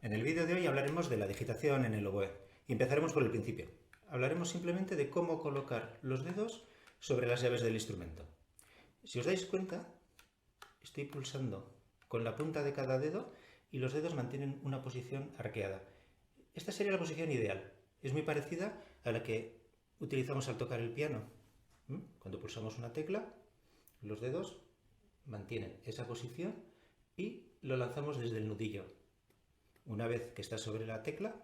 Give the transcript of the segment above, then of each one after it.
En el vídeo de hoy hablaremos de la digitación en el oboe y empezaremos por el principio. Hablaremos simplemente de cómo colocar los dedos sobre las llaves del instrumento. Si os dais cuenta, estoy pulsando con la punta de cada dedo y los dedos mantienen una posición arqueada. Esta sería la posición ideal. Es muy parecida a la que utilizamos al tocar el piano. Cuando pulsamos una tecla, los dedos mantienen esa posición y lo lanzamos desde el nudillo. Una vez que está sobre la tecla,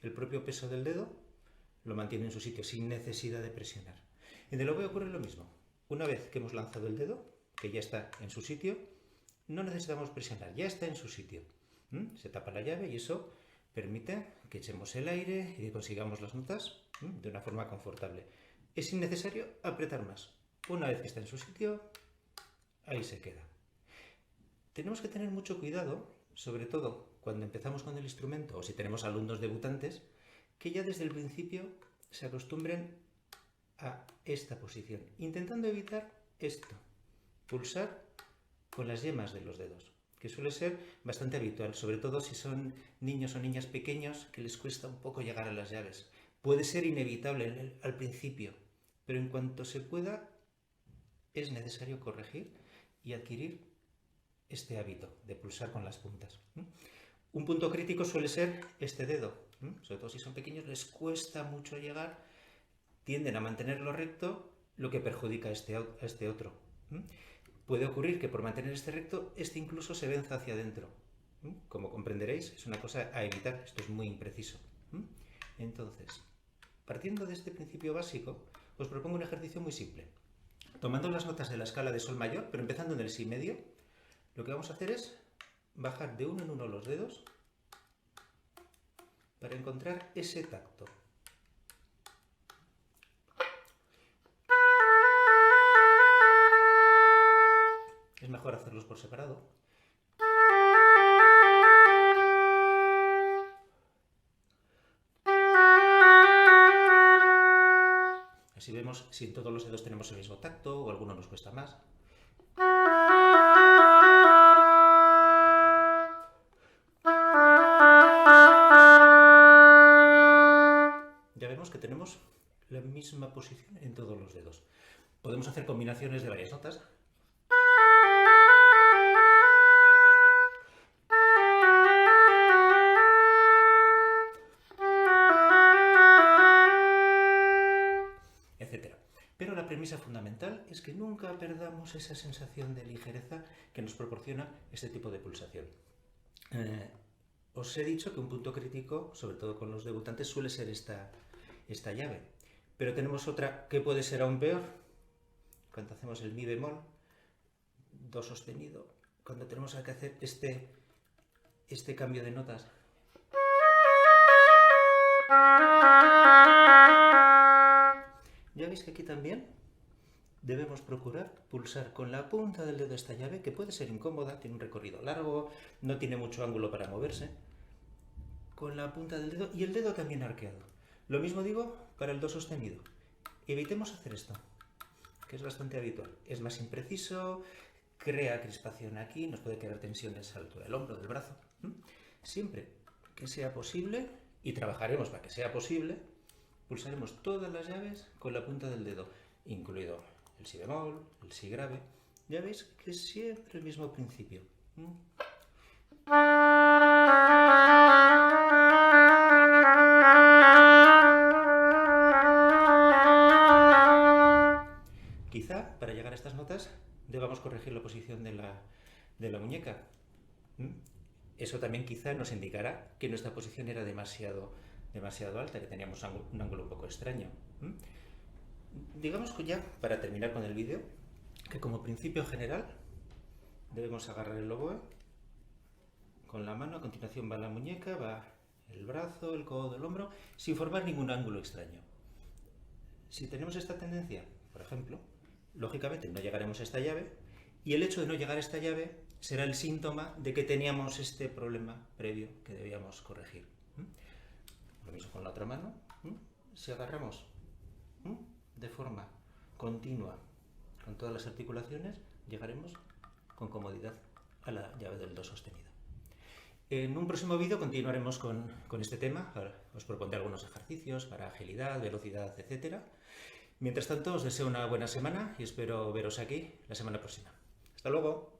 el propio peso del dedo lo mantiene en su sitio sin necesidad de presionar. En el oboe ocurre lo mismo. Una vez que hemos lanzado el dedo, que ya está en su sitio, no necesitamos presionar, ya está en su sitio. Se tapa la llave y eso permite que echemos el aire y que consigamos las notas de una forma confortable. Es innecesario apretar más. Una vez que está en su sitio, ahí se queda. Tenemos que tener mucho cuidado, sobre todo cuando empezamos con el instrumento o si tenemos alumnos debutantes, que ya desde el principio se acostumbren a esta posición, intentando evitar esto, pulsar con las yemas de los dedos, que suele ser bastante habitual, sobre todo si son niños o niñas pequeños que les cuesta un poco llegar a las llaves. Puede ser inevitable al principio, pero en cuanto se pueda es necesario corregir y adquirir este hábito de pulsar con las puntas. Un punto crítico suele ser este dedo, sobre todo si son pequeños les cuesta mucho llegar, tienden a mantenerlo recto, lo que perjudica a este otro. Puede ocurrir que por mantener este recto, este incluso se venza hacia adentro. Como comprenderéis, es una cosa a evitar, esto es muy impreciso. Entonces, partiendo de este principio básico, os propongo un ejercicio muy simple. Tomando las notas de la escala de sol mayor, pero empezando en el si medio, lo que vamos a hacer es bajar de uno en uno los dedos para encontrar ese tacto. Es mejor hacerlos por separado. Así vemos si en todos los dedos tenemos el mismo tacto o alguno nos cuesta más. Ya vemos que tenemos la misma posición en todos los dedos. Podemos hacer combinaciones de varias notas. Etcétera. Pero la premisa fundamental es que nunca perdamos esa sensación de ligereza que nos proporciona este tipo de pulsación. Os he dicho que un punto crítico, sobre todo con los debutantes, suele ser esta llave. Pero tenemos otra que puede ser aún peor. Cuando hacemos el mi bemol, do sostenido, cuando tenemos que hacer este cambio de notas. Ya veis que aquí también debemos procurar pulsar con la punta del dedo esta llave, que puede ser incómoda, tiene un recorrido largo, no tiene mucho ángulo para moverse, con la punta del dedo y el dedo también arqueado. Lo mismo digo para el do sostenido. Evitemos hacer esto, que es bastante habitual. Es más impreciso, crea crispación aquí, nos puede crear tensiones a la altura del hombro, del brazo. Siempre que sea posible, y trabajaremos para que sea posible, pulsaremos todas las llaves con la punta del dedo, incluido el si bemol, el si grave. Ya veis que es siempre el mismo principio. Quizá para llegar a estas notas debamos corregir la posición de la muñeca. Eso también quizá nos indicará que nuestra posición era demasiado alta, que teníamos un ángulo un poco extraño. Digamos que ya, para terminar con el vídeo, que como principio general debemos agarrar el oboe con la mano, a continuación va la muñeca, va el brazo, el codo, el hombro, sin formar ningún ángulo extraño. Si tenemos esta tendencia, por ejemplo, lógicamente no llegaremos a esta llave, y el hecho de no llegar a esta llave será el síntoma de que teníamos este problema previo que debíamos corregir. Lo mismo con la otra mano. Si agarramos de forma continua con todas las articulaciones, llegaremos con comodidad a la llave del do sostenido. En un próximo vídeo continuaremos con este tema. Os propondré algunos ejercicios para agilidad, velocidad, etc. Mientras tanto, os deseo una buena semana y espero veros aquí la semana próxima. ¡Hasta luego!